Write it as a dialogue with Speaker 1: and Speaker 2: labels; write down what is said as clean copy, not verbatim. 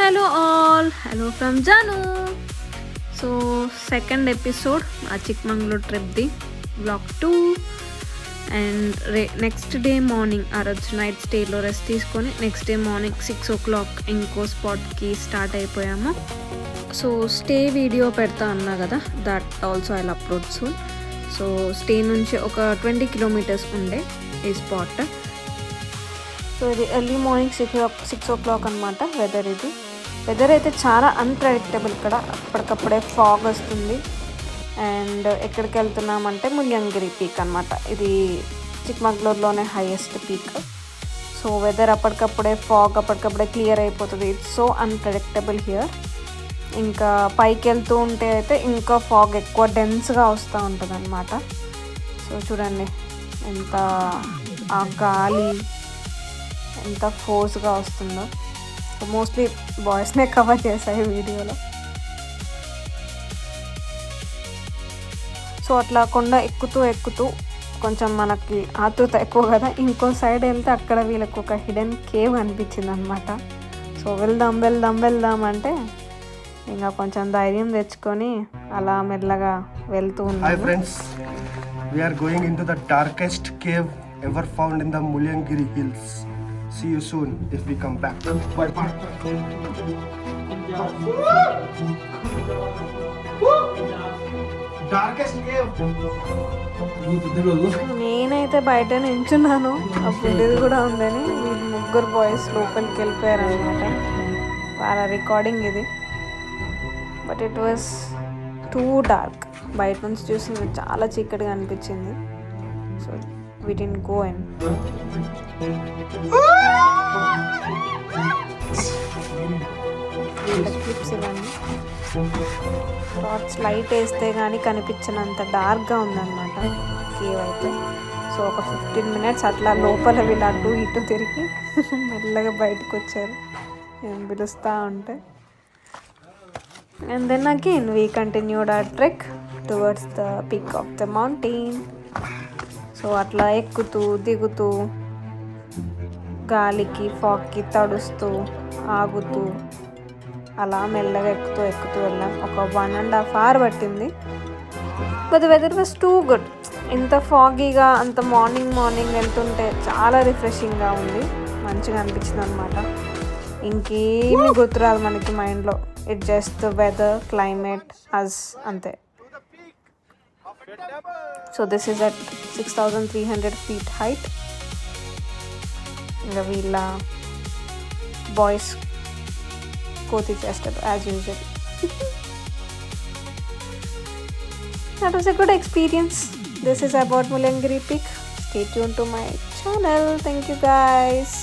Speaker 1: Hello all, hello from Janu. So second episode our Chikmagalur trip the vlog 2 and next day morning night stay lo rest తీసుకొని next day morning 6 o'clock ఇంకో spot కి start అయిపోయాము. So stay video పెడతా అన్నా కదా, that also I will upload soon. So stay నుంచి ఒక 20 kilometres ఉండే ఈ స్పాట్. సో ఇది ఎర్లీ మార్నింగ్ 6 o'clock అనమాట. వెదర్ అయితే చాలా అన్ప్రెడిక్టబుల్. ఇక్కడ అప్పటికప్పుడే ఫాగ్ వస్తుంది. అండ్ ఎక్కడికి వెళ్తున్నామంటే ముల్యంగిరి పీక్ అనమాట. ఇది చిక్మగళూరులోనే హైయెస్ట్ పీక్. సో వెదర్ అప్పటికప్పుడే ఫాగ్ అప్పటికప్పుడే క్లియర్ అయిపోతుంది. It's so unpredictable here. ఇంకా పైకి వెళ్తూ ఉంటే అయితే ఇంకా ఫాగ్ ఎక్కువ డెన్స్గా వస్తూ ఉంటుంది అనమాట. సో చూడండి ఎంత ఆ గాలి ఎంత ఫోర్స్గా వస్తుందో. సో మోస్ట్లీ బాయ్స్నే కవర్ చేశాయి వీడియోలో. సో అట్లా కొండ ఎక్కుతూ కొంచెం మనకి ఆతృత ఎక్కువ కదా, ఇంకో సైడ్ వెళ్తే అక్కడ వీళ్ళకి ఒక హిడెన్ కేవ్ అనిపించింది అనమాట. సో వెళ్దాం అంటే ఇంకా కొంచెం ధైర్యం తెచ్చుకొని అలా మెల్లగా వెళ్తూ ఉన్నాం.
Speaker 2: Hi friends, we are going into the darkest cave ever found in the Mulyangiri hills. See you soon if we come back. Darkest cave.
Speaker 1: నేనైతే బయట నించున్నాను, అప్పుడు ఇది కూడా ఉందని. వీళ్ళు ముగ్గురు బాయ్స్ లోపలికి వెళ్ళిపోయారు అనమాట. వాళ్ళ రికార్డింగ్ ఇది. But it was two dark. బయట నుంచి చూసింది చాలా చీకటిగా అనిపించింది. So we didn't go in. Clips ఇవన్నీ టార్చ్ లైట్ వేస్తే కానీ కనిపించినంత డార్క్గా ఉందన్నమాట కేవ్ అయితే. సో ఒక 15 minutes అట్లా లోపల వీళ్ళు అటు ఇటు తిరిగి మెల్లగా బయటకు వచ్చారు నేను పిలుస్తూ ఉంటే. And then again we continued our trek towards the peak of the mountain. So అట్లా ఎక్కుతూ దిగుతూ గాలికి ఫాగ్కి తడుస్తూ ఆగుతూ అలా మెల్లగా ఎక్కుతూ వెళ్ళాం. ఒక 1.5 hours పట్టింది. But the weather was too good. ఇంత ఫాగీగా అంత మార్నింగ్ వెళ్తుంటే చాలా రిఫ్రెషింగ్గా ఉంది, మంచిగా అనిపించింది అనమాట. ఇంకేమీ గుర్తురాదు మనకి మైండ్లో. It just the weather, climate, us అంతే. So this is at 6,300 feet height. ఇంకా వీళ్ళ బాయ్స్ కోతి చేస్తారు as usual. That was a good experience. This is about Mullayanagiri peak. Stay tune to my channel. Thank you guys.